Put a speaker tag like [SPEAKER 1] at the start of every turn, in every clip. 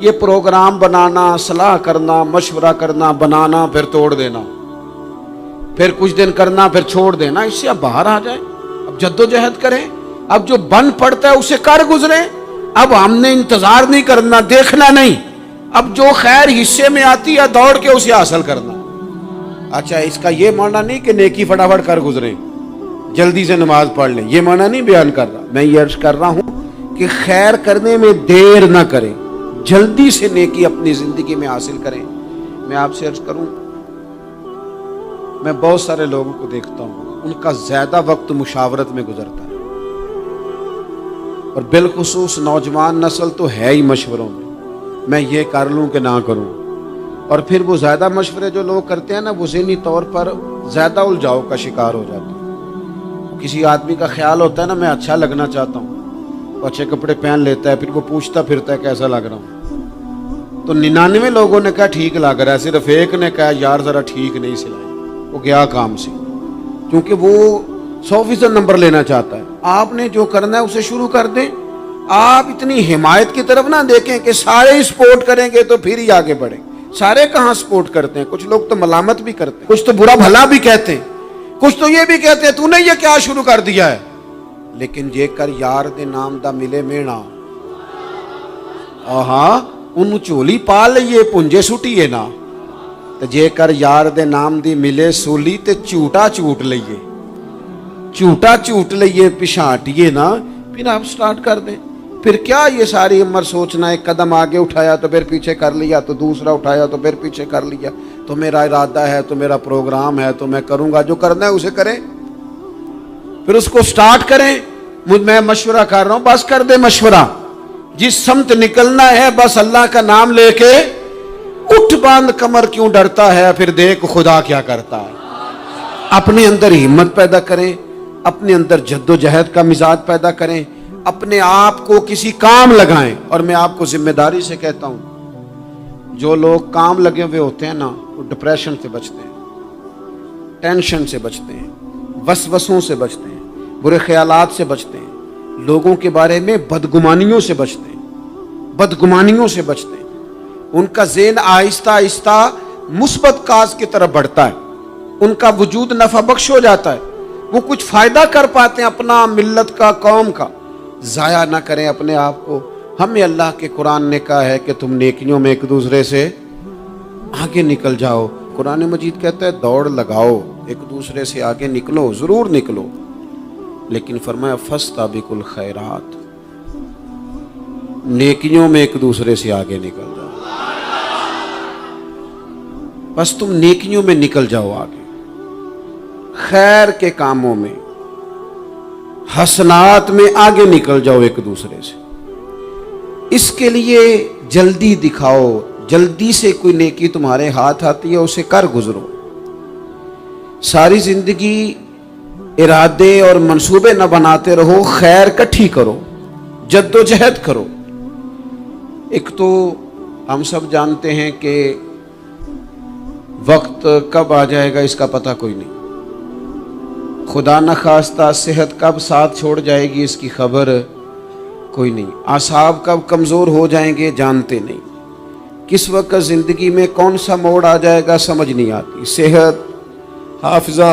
[SPEAKER 1] یہ پروگرام بنانا، صلاح کرنا، مشورہ کرنا، بنانا پھر توڑ دینا، پھر کچھ دن کرنا پھر چھوڑ دینا، اس سے اب باہر آ جائیں، اب جدوجہد کریں، اب جو بن پڑتا ہے اسے کر گزریں۔ اب ہم نے انتظار نہیں کرنا، دیکھنا نہیں، اب جو خیر حصے میں آتی ہے دوڑ کے اسے حاصل کرنا۔ اچھا، اس کا یہ معنی نہیں کہ نیکی فٹافٹ کر گزریں، جلدی سے نماز پڑھ لیں، یہ معنی نہیں بیان کر رہا۔ میں یہ عرض کر رہا ہوں کہ خیر کرنے میں دیر نہ کریں، جلدی سے نیکی اپنی زندگی میں حاصل کریں۔ میں آپ سے عرض کروں، میں بہت سارے لوگوں کو دیکھتا ہوں، ان کا زیادہ وقت مشاورت میں گزرتا ہے، اور بالخصوص نوجوان نسل تو ہے ہی مشوروں میں یہ کر لوں کہ نہ کروں، اور پھر وہ زیادہ مشورے جو لوگ کرتے ہیں نا، وہ ذہنی طور پر زیادہ الجھاؤ کا شکار ہو جاتے ہیں۔ کسی آدمی کا خیال ہوتا ہے نا، میں اچھا لگنا چاہتا ہوں، وہ اچھے کپڑے پہن لیتا ہے، پھر وہ پوچھتا پھرتا ہے کیسا لگ رہا ہوں، تو 99 لوگوں نے کہا ٹھیک لگ رہا ہے، صرف ایک نے کہا یار ذرا ٹھیک نہیں سلائی، وہ گیا کام سے، کیونکہ وہ 100% نمبر لینا چاہتا ہے۔ آپ نے جو کرنا ہے اسے شروع کر دیں، آپ اتنی حمایت کی طرف نہ دیکھیں کہ سارے ہی سپورٹ کریں گے تو پھر ہی آگے بڑھیں۔ سارے کہاں سپورٹ کرتے ہیں، کچھ لوگ تو ملامت بھی کرتے ہیں، کچھ تو برا بھلا بھی کہتے ہیں، کچھ تو یہ بھی کہتے ہیں تو نے یہ کیا شروع کر دیا ہے۔ لیکن جے کر یار دے نام دا ملے مینا، ہاں انہوں چولی پا لئیے پنجے سٹیے نا، جے کر یار دے نام دی ملے سولی تے چوٹا چوٹ لئیے پچھاٹیے نا، پھر آپ سٹارٹ کر دیں۔ پھر کیا یہ ساری عمر سوچنا، ایک قدم آگے اٹھایا تو پھر پیچھے کر لیا، تو دوسرا اٹھایا تو پھر پیچھے کر لیا، تو میرا ارادہ ہے، تو میرا پروگرام ہے، تو میں کروں گا، جو کرنا ہے اسے کریں، پھر اس کو سٹارٹ کریں۔ میں مشورہ کر رہا ہوں، بس کر دے مشورہ، جس سمت نکلنا ہے بس اللہ کا نام لے کے اٹھ، باندھ کمر کیوں ڈرتا ہے، پھر دیکھ خدا کیا کرتا ہے۔ اپنے اندر ہمت پیدا کریں، اپنے اندر جد و جہد کا مزاج پیدا کریں، اپنے آپ کو کسی کام لگائیں۔ اور میں آپ کو ذمہ داری سے کہتا ہوں، جو لوگ کام لگے ہوئے ہوتے ہیں نا، وہ ڈپریشن سے بچتے ہیں، ٹینشن سے بچتے ہیں، وسوسوں سے بچتے ہیں، برے خیالات سے بچتے ہیں، لوگوں کے بارے میں بدگمانیوں سے بچتے ہیں، ان کا ذہن آہستہ آہستہ مثبت کاز کی طرف بڑھتا ہے، ان کا وجود نفع بخش ہو جاتا ہے، وہ کچھ فائدہ کر پاتے ہیں اپنا، ملت کا، قوم کا۔ ضائع نہ کریں اپنے آپ کو۔ ہمیں اللہ کے قرآن نے کہا ہے کہ تم نیکیوں میں ایک دوسرے سے آگے نکل جاؤ۔ قرآن مجید کہتا ہے دوڑ لگاؤ، ایک دوسرے سے آگے نکلو، ضرور نکلو، لیکن فرمایا فاستبقوا الخیرات، نیکیوں میں ایک دوسرے سے آگے نکل جاؤ، بس تم نیکیوں میں نکل جاؤ آگے، خیر کے کاموں میں، حسنات میں آگے نکل جاؤ ایک دوسرے سے۔ اس کے لیے جلدی دکھاؤ، جلدی سے کوئی نیکی تمہارے ہاتھ آتی ہے اسے کر گزرو۔ ساری زندگی ارادے اور منصوبے نہ بناتے رہو، خیر کٹھی کرو، جد و جہد کرو۔ ایک تو ہم سب جانتے ہیں کہ وقت کب آ جائے گا اس کا پتہ کوئی نہیں، خدا نہ خواستہ صحت کب ساتھ چھوڑ جائے گی اس کی خبر کوئی نہیں، اعصاب کب کمزور ہو جائیں گے جانتے نہیں، کس وقت زندگی میں کون سا موڑ آ جائے گا سمجھ نہیں آتی، صحت، حافظہ،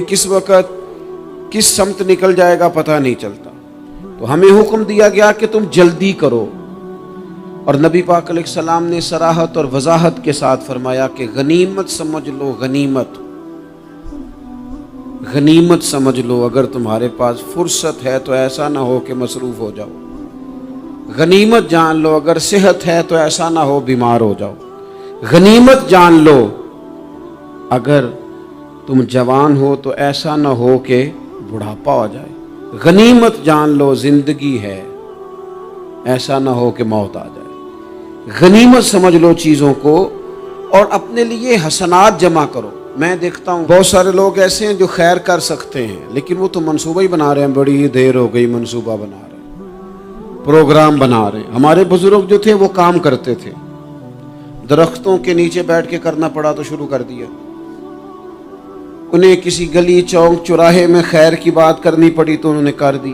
[SPEAKER 1] کس وقت کس سمت نکل جائے گا پتہ نہیں چلتا۔ تو ہمیں حکم دیا گیا کہ تم جلدی کرو، اور نبی پاک علیہ السلام نے صراحت اور وضاحت کے ساتھ فرمایا کہ غنیمت سمجھ لو، غنیمت سمجھ لو، اگر تمہارے پاس فرصت ہے تو ایسا نہ ہو کہ مصروف ہو جاؤ، غنیمت جان لو، اگر صحت ہے تو ایسا نہ ہو بیمار ہو جاؤ، غنیمت جان لو، اگر تم جوان ہو تو ایسا نہ ہو کہ بڑھاپا ہو جائے، غنیمت جان لو زندگی ہے، ایسا نہ ہو کہ موت آ جائے۔ غنیمت سمجھ لو چیزوں کو، اور اپنے لیے حسنات جمع کرو۔ میں دیکھتا ہوں بہت سارے لوگ ایسے ہیں جو خیر کر سکتے ہیں، لیکن وہ تو منصوبہ ہی بنا رہے ہیں، بڑی دیر ہو گئی منصوبہ بنا رہے ہیں، پروگرام بنا رہے ہیں۔ ہمارے بزرگ جو تھے وہ کام کرتے تھے، درختوں کے نیچے بیٹھ کے کرنا پڑا تو شروع کر دیا، انہیں کسی گلی چوک چوراہے میں خیر کی بات کرنی پڑی تو انہوں نے کر دی،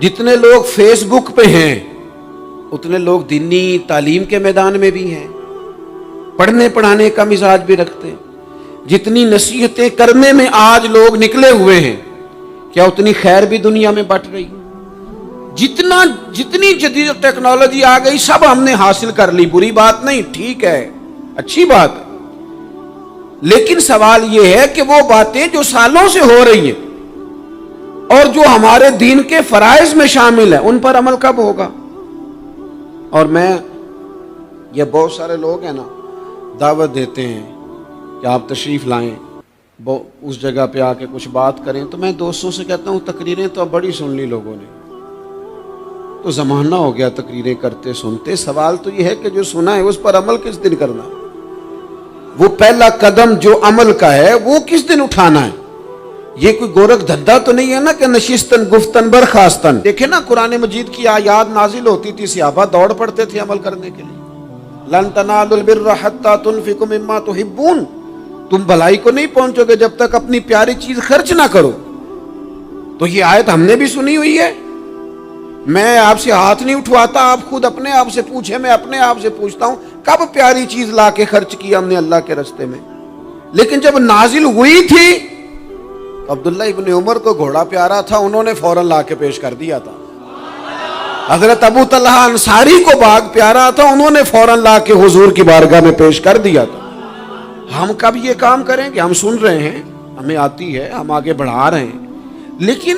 [SPEAKER 1] جتنے لوگ فیس بک پہ ہیں اتنے لوگ دینی تعلیم کے میدان میں بھی ہیں، پڑھنے پڑھانے کا مزاج بھی رکھتے ہیں۔ جتنی نصیحتیں کرنے میں آج لوگ نکلے ہوئے ہیں، کیا اتنی خیر بھی دنیا میں بٹ رہی؟ جتنی جدید ٹیکنالوجی آ گئی سب ہم نے حاصل کر لی، بری بات نہیں، ٹھیک ہے، اچھی بات ہے، لیکن سوال یہ ہے کہ وہ باتیں جو سالوں سے ہو رہی ہیں اور جو ہمارے دین کے فرائض میں شامل ہیں ان پر عمل کب ہوگا؟ اور یہ بہت سارے لوگ ہیں نا، دعوت دیتے ہیں کہ آپ تشریف لائیں، اس جگہ پہ آ کے کچھ بات کریں، تو میں دوستوں سے کہتا ہوں تقریریں تو اب بڑی سن لی لوگوں نے، تو زمانہ ہو گیا تقریریں کرتے سنتے، سوال تو یہ ہے کہ جو سنا ہے اس پر عمل کس دن کرنا ہے؟ وہ پہلا قدم جو عمل کا ہے وہ کس دن اٹھانا ہے؟ یہ کوئی گورکھ دھندا تو نہیں ہے نا کہ نشستن گفتن برخاستن۔ دیکھیں نا قرآن مجید کی آیات نازل ہوتی تھی، صحابہ دوڑ پڑتے تھے عمل کرنے کے لیے۔ لن تنالوا البر حتى تنفقوا مما تحبون، تم بھلائی کو نہیں پہنچو گے جب تک اپنی پیاری چیز خرچ نہ کرو۔ تو یہ آیت ہم نے بھی سنی ہوئی ہے، میں آپ سے ہاتھ نہیں اٹھواتا، آپ خود اپنے آپ سے پوچھیں، میں اپنے آپ سے پوچھتا ہوں کب پیاری چیز لا کے خرچ کیا ہم نے اللہ کے راستے میں؟ لیکن جب نازل ہوئی تھی عبداللہ ابن عمر کو گھوڑا پیارا تھا، انہوں نے فوراً لا کے پیش کر دیا تھا۔ حضرت ابو طلحہ انصاری کو باغ پیارا تھا، انہوں نے فوراً لا کے حضور کی بارگاہ میں پیش کر دیا تھا۔ ہم کب یہ کام کریں گے؟ ہم سن رہے ہیں، ہمیں آتی ہے، ہم آگے بڑھا رہے ہیں، لیکن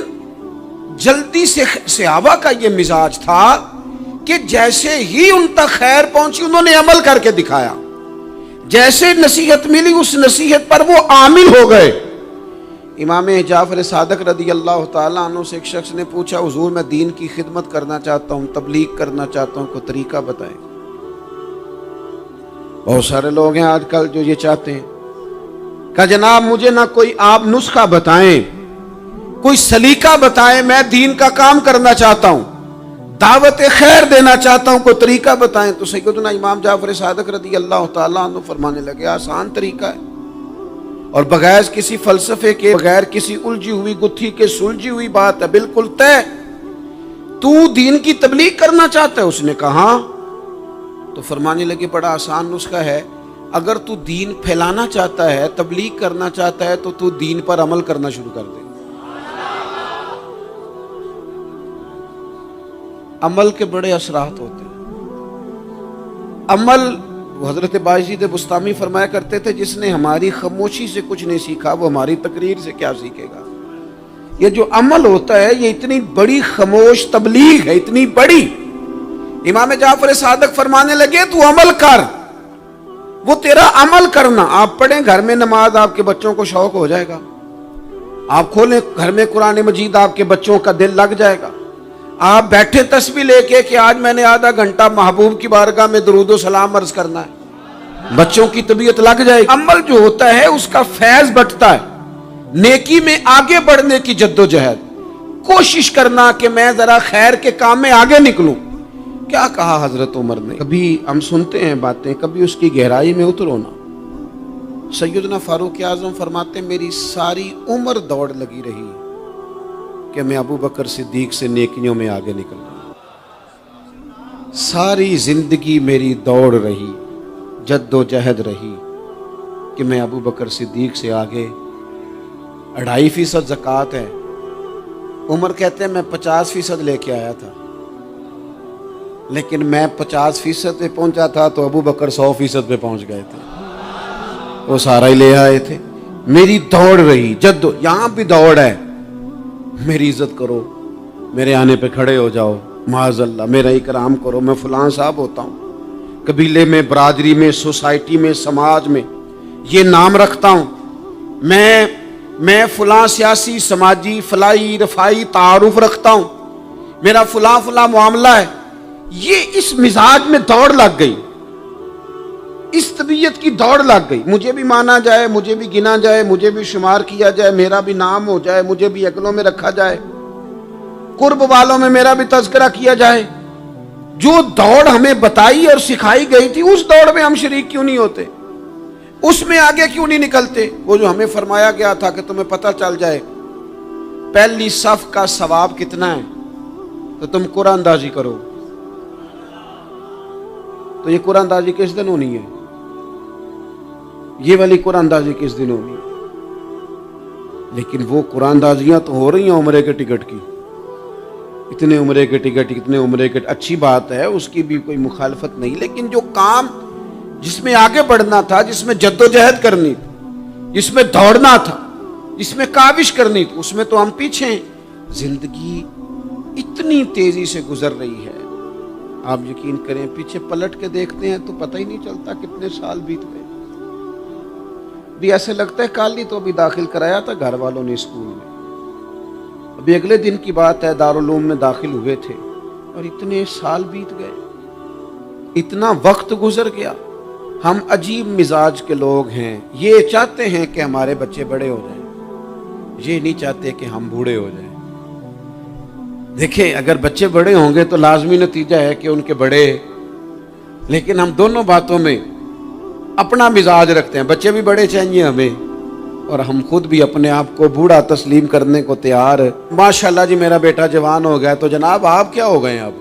[SPEAKER 1] جلدی سے صحابہ کا یہ مزاج تھا کہ جیسے ہی ان تک خیر پہنچی انہوں نے عمل کر کے دکھایا، جیسے نصیحت ملی اس نصیحت پر وہ عامل ہو گئے۔ امام جعفر صادق رضی اللہ تعالیٰ عنہ سے ایک شخص نے پوچھا، حضور میں دین کی خدمت کرنا چاہتا ہوں، تبلیغ کرنا چاہتا ہوں، کوئی طریقہ بتائیں۔ بہت سارے لوگ ہیں آج کل جو یہ چاہتے ہیں کہ جناب مجھے نہ کوئی آپ نسخہ بتائیں، کوئی سلیقہ بتائیں، میں دین کا کام کرنا چاہتا ہوں، دعوت خیر دینا چاہتا ہوں، کوئی طریقہ بتائیں۔ تو سیدنا امام جعفر صادق رضی اللہ تعالیٰ عنہ فرمانے لگے، آسان طریقہ ہے، اور بغیر کسی فلسفے کے، بغیر کسی الجھی ہوئی گتھی کے سلجھی ہوئی بات ہے، بالکل طے۔ تو دین کی تبلیغ کرنا چاہتا ہے؟ اس نے کہا، تو فرمانے لگے بڑا آسان نسخہ ہے، اگر تو دین پھیلانا چاہتا ہے، تبلیغ کرنا چاہتا ہے، تو دین پر عمل کرنا شروع کر دے۔ عمل کے بڑے اثرات ہوتے ہیں۔ عمل، حضرت باجید بستامی فرمایا کرتے تھے، جس نے ہماری خاموشی سے کچھ نہیں سیکھا وہ ہماری تقریر سے کیا سیکھے گا۔ یہ جو عمل ہوتا ہے یہ اتنی بڑی خاموش تبلیغ ہے، اتنی بڑی۔ امام جعفر صادق فرمانے لگے تو عمل کر، وہ تیرا عمل کرنا، آپ پڑھیں گھر میں نماز، آپ کے بچوں کو شوق ہو جائے گا، آپ کھولیں گھر میں قرآن مجید، آپ کے بچوں کا دل لگ جائے گا۔ آپ بیٹھے تسبیح لے کے کہ آج میں نے آدھا گھنٹہ محبوب کی بارگاہ میں درود و سلام عرض کرنا ہے، بچوں کی طبیعت لگ جائے گی۔ عمل جو ہوتا ہے اس کا فیض بٹتا ہے، نیکی میں آگے بڑھنے کی جدوجہد، کوشش کرنا کہ میں ذرا خیر کے کام میں آگے نکلوں۔ کیا کہا حضرت عمر نے؟ کبھی ہم سنتے ہیں باتیں، کبھی اس کی گہرائی میں اترو نا۔ سیدنا فاروق اعظم فرماتے ہیں میری ساری عمر دوڑ لگی رہی کہ میں ابو بکر صدیق سے نیکیوں میں آگے نکل رہا، ساری زندگی میری دوڑ رہی، جد و جہد رہی کہ میں ابو بکر صدیق سے آگے۔ 2.5% زکوٰۃ ہے، عمر کہتے ہیں میں 50% لے کے آیا تھا، لیکن میں 50% پہ پہنچا تھا تو ابو بکر 100% پہ پہنچ گئے تھے، وہ سارا ہی لے آئے تھے۔ میری دوڑ رہی، یہاں بھی دوڑ ہے، میری عزت کرو، میرے آنے پہ کھڑے ہو جاؤ، معاذ اللہ میرا اکرام کرو، میں فلاں صاحب ہوتا ہوں، قبیلے میں، برادری میں، سوسائٹی میں، سماج میں یہ نام رکھتا ہوں، میں فلاں سیاسی، سماجی، فلاحی، رفائی تعارف رکھتا ہوں، میرا فلاں معاملہ ہے۔ یہ اس مزاج میں دوڑ لگ گئی، اس طبیعت کی دوڑ لگ گئی، مجھے بھی مانا جائے، مجھے بھی گنا جائے، مجھے بھی شمار کیا جائے، میرا بھی نام ہو جائے، مجھے بھی اگلوں میں رکھا جائے، قرب والوں میں میرا بھی تذکرہ کیا جائے۔ جو دوڑ ہمیں بتائی اور سکھائی گئی تھی اس دوڑ میں ہم شریک کیوں نہیں ہوتے؟ اس میں آگے کیوں نہیں نکلتے؟ وہ جو ہمیں فرمایا گیا تھا کہ تمہیں پتہ چل جائے پہلی صف کا ثواب کتنا ہے، تو تم قرآن اندازی کرو. تو یہ قرآن اندازی کس دن ہونی ہے؟ یہ والی قرآن اندازی کس دن ہونی ہے؟ لیکن وہ قرآن اندازیاں تو ہو رہی ہیں عمرے کے ٹکٹ کی. اتنے عمرے کے ٹکٹ، اتنے عمرے کے، اچھی بات ہے، اس کی بھی کوئی مخالفت نہیں، لیکن جو کام جس میں آگے بڑھنا تھا، جس میں جد و جہد کرنی تھی، جس میں دوڑنا تھا، جس میں کاوش کرنی تھی، اس میں تو ہم پیچھے ہیں. زندگی اتنی تیزی سے گزر رہی ہے، آپ یقین کریں پیچھے پلٹ کے دیکھتے ہیں تو پتہ ہی نہیں چلتا کتنے سال بیت گئے. بھی ایسے لگتا ہے کل ہی تو ابھی داخل کرایا تھا گھر والوں نے اسکول میں، ابھی اگلے دن کی بات ہے دارالعلوم میں داخل ہوئے تھے اور اتنے سال بیت گئے، اتنا وقت گزر گیا. ہم عجیب مزاج کے لوگ ہیں، یہ چاہتے ہیں کہ ہمارے بچے بڑے ہو جائیں، یہ نہیں چاہتے کہ ہم بوڑھے ہو جائیں. دیکھیں اگر بچے بڑے ہوں گے تو لازمی نتیجہ ہے کہ ان کے بڑے، لیکن ہم دونوں باتوں میں اپنا مزاج رکھتے ہیں. بچے بھی بڑے چاہیے ہمیں اور ہم خود بھی اپنے آپ کو بوڑھا تسلیم کرنے کو تیار. ماشاءاللہ جی میرا بیٹا جوان ہو گیا، تو جناب آپ کیا ہو گئے؟ اب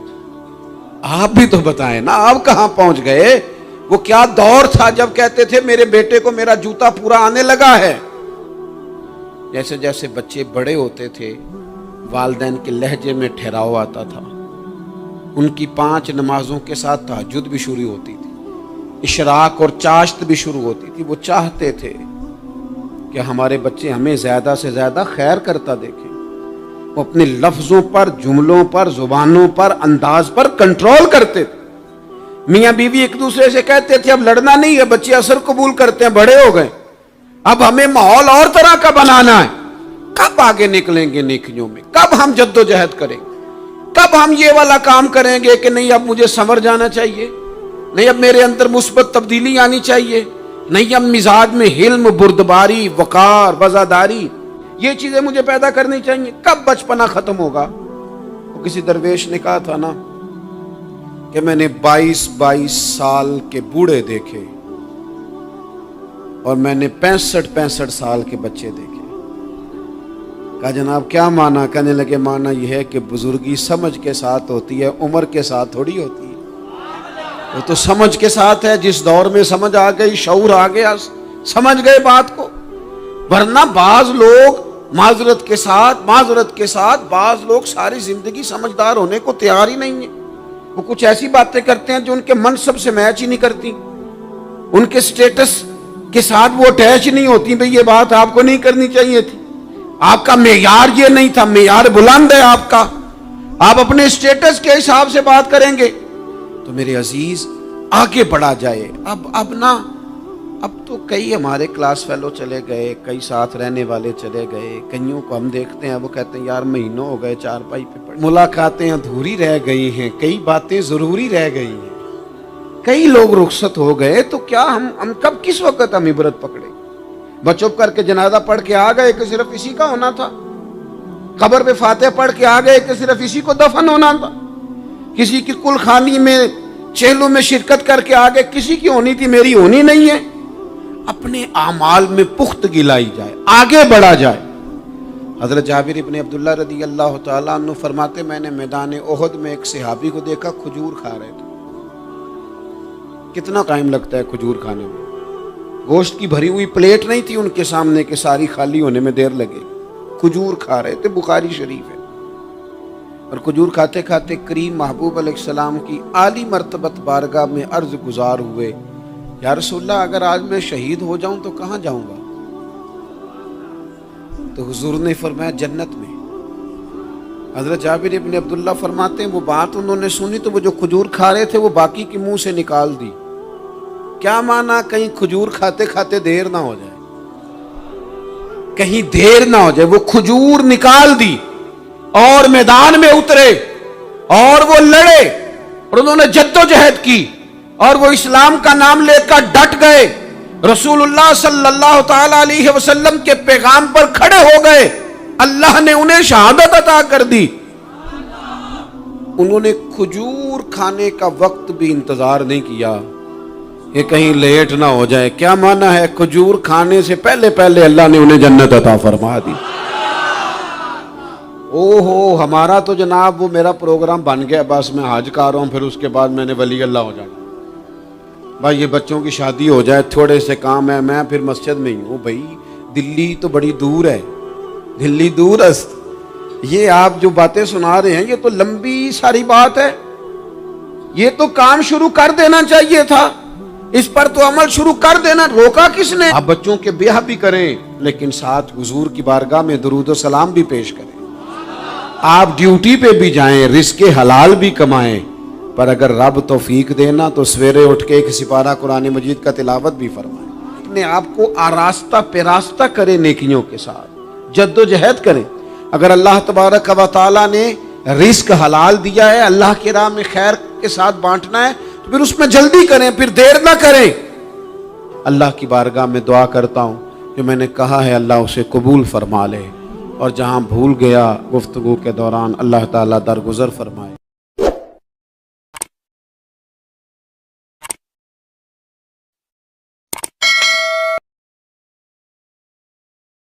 [SPEAKER 1] آپ بھی تو بتائیں نا، آپ کہاں پہنچ گئے؟ وہ کیا دور تھا جب کہتے تھے میرے بیٹے کو میرا جوتا پورا آنے لگا ہے. جیسے جیسے بچے بڑے ہوتے تھے والدین کے لہجے میں ٹھہراؤ آتا تھا، ان کی 5 نمازوں کے ساتھ تہجد بھی شروع ہوتی تھی، اشراق اور چاشت بھی شروع ہوتی تھی. وہ چاہتے تھے کہ ہمارے بچے ہمیں زیادہ سے زیادہ خیر کرتا دیکھیں. وہ اپنے لفظوں پر، جملوں پر، زبانوں پر، انداز پر کنٹرول کرتے تھے. میاں بیوی ایک دوسرے سے کہتے تھے اب لڑنا نہیں ہے، بچے اثر قبول کرتے ہیں، بڑے ہو گئے، اب ہمیں ماحول اور طرح کا بنانا ہے. کب آگے نکلیں گے نیکیوں میں؟ کب ہم جد و جہد کریں گے؟ کب ہم یہ والا کام کریں گے کہ نہیں اب مجھے سنور جانا چاہیے، نہیں اب میرے اندر مثبت تبدیلی آنی چاہیے، نہیں اب مزاج میں حلم، بردباری، وقار، وفاداری، یہ چیزیں مجھے پیدا کرنی چاہیے. کب بچپنا ختم ہوگا؟ وہ کسی درویش نے کہا تھا نا کہ میں نے 22 سال کے بوڑھے دیکھے اور میں نے 65 سال کے بچے دیکھے. کہا جناب کیا معنی؟ کہنے لگے معنی یہ ہے کہ بزرگی سمجھ کے ساتھ ہوتی ہے، عمر کے ساتھ تھوڑی ہوتی ہے. وہ تو سمجھ کے ساتھ ہے، جس دور میں سمجھ آ گئی، شعور آ گیا، سمجھ گئے بات کو. ورنہ بعض لوگ معذرت کے ساتھ بعض لوگ ساری زندگی سمجھدار ہونے کو تیار ہی نہیں ہیں. وہ کچھ ایسی باتیں کرتے ہیں جو ان کے منصب سے میچ ہی نہیں کرتی، ان کے سٹیٹس کے ساتھ وہ اٹیچ نہیں ہوتی. بھئی یہ بات آپ کو نہیں کرنی چاہیے تھی، آپ کا معیار یہ نہیں تھا، معیار بلند ہے آپ کا، آپ اپنے سٹیٹس کے حساب سے بات کریں گے. تو میرے عزیز آگے بڑھا جائے. اب تو کئی ہمارے کلاس فیلو چلے گئے، کئی ساتھ رہنے والے چلے گئے، کئیوں کو ہم دیکھتے ہیں وہ کہتے ہیں یار مہینوں ہو گئے چارپائی پہ پڑے، ملاقاتیں ادھوری رہ گئی ہیں، کئی باتیں ضروری رہ گئی ہیں، کئی لوگ رخصت ہو گئے. تو کیا ہم کب کس وقت ہم عبرت پکڑے؟ بس چپ کر کے جنازہ پڑھ کے آ گئے کہ صرف اسی کا ہونا تھا، قبر پہ فاتح پڑھ کے آ گئے کہ صرف اسی کو دفن ہونا تھا، کسی کی کل خانی میں چہلوں میں شرکت کر کے آگے کسی کی ہونی تھی، میری ہونی نہیں ہے. اپنے اعمال میں پختگی لائی جائے، آگے بڑھا جائے. حضرت جابر ابن عبداللہ رضی اللہ تعالیٰ عنہ فرماتے میں نے میدان احد میں ایک صحابی کو دیکھا کھجور کھا رہے تھے. کتنا ٹائم لگتا ہے کھجور کھانے میں؟ گوشت کی بھری ہوئی پلیٹ نہیں تھی ان کے سامنے کہ ساری خالی ہونے میں دیر لگے. کھجور کھا رہے تھے، بخاری شریف ہے. اور کھجور کھاتے کھاتے کریم محبوب علیہ السلام کی عالی مرتبت بارگاہ میں عرض گزار ہوئے یا رسول اللہ اگر آج میں شہید ہو جاؤں تو کہاں جاؤں گا؟ تو حضور نے فرمایا جنت میں. حضرت جابر ابن عبداللہ فرماتے ہیں وہ بات انہوں نے سنی تو وہ جو کھجور کھا رہے تھے وہ باقی کے منہ سے نکال دی. کیا معنی؟ کہیں کھجور کھاتے کھاتے دیر نہ ہو جائے، کہیں دیر نہ ہو جائے. وہ کھجور نکال دی اور میدان میں اترے اور وہ لڑے اور انہوں نے جد و جہد کی اور وہ اسلام کا نام لے کر ڈٹ گئے، رسول اللہ صلی اللہ تعالی علیہ وسلم کے پیغام پر کھڑے ہو گئے. اللہ نے انہیں شہادت عطا کر دی. انہوں نے کھجور کھانے کا وقت بھی انتظار نہیں کیا کہ کہیں لیٹ نہ ہو جائے. کیا معنی ہے؟ کھجور کھانے سے پہلے اللہ نے انہیں جنت عطا فرما دی. اوہو ہمارا تو جناب وہ میرا پروگرام بن گیا، بس میں حج کر رہا ہوں، پھر اس کے بعد میں نے ولی اللہ ہو جانا، بھائی یہ بچوں کی شادی ہو جائے، تھوڑے سے کام ہے، میں پھر مسجد میں ہی ہوں۔ بھائی دلی تو بڑی دور ہے، دلی دور است، یہ آپ جو باتیں سنا رہے ہیں یہ تو لمبی ساری بات ہے، یہ تو کام شروع کر دینا چاہیے تھا، اس پر تو عمل شروع کر دینا، روکا کس نے؟ آپ بچوں کے بیاہ بھی کریں لیکن ساتھ حضور کی بارگاہ میں درود و سلام بھی پیش کریں، آپ ڈیوٹی پہ بھی جائیں، رزق حلال بھی کمائیں، پر اگر رب توفیق دینا تو سویرے اٹھ کے ایک سپارہ قرآن مجید کا تلاوت بھی فرمائیں، اپنے آپ کو آراستہ پیراستہ کریں، نیکیوں کے ساتھ جد و جہد کریں۔ اگر اللہ تبارک و تعالیٰ نے رزق حلال دیا ہے، اللہ کی راہ میں خیر کے ساتھ بانٹنا ہے، تو پھر اس میں جلدی کریں، پھر دیر نہ کریں۔ اللہ کی بارگاہ میں دعا کرتا ہوں جو میں نے کہا ہے اللہ اسے قبول فرما لے، اور جہاں بھول گیا گفتگو کے دوران اللہ تعالیٰ درگزر فرمائے۔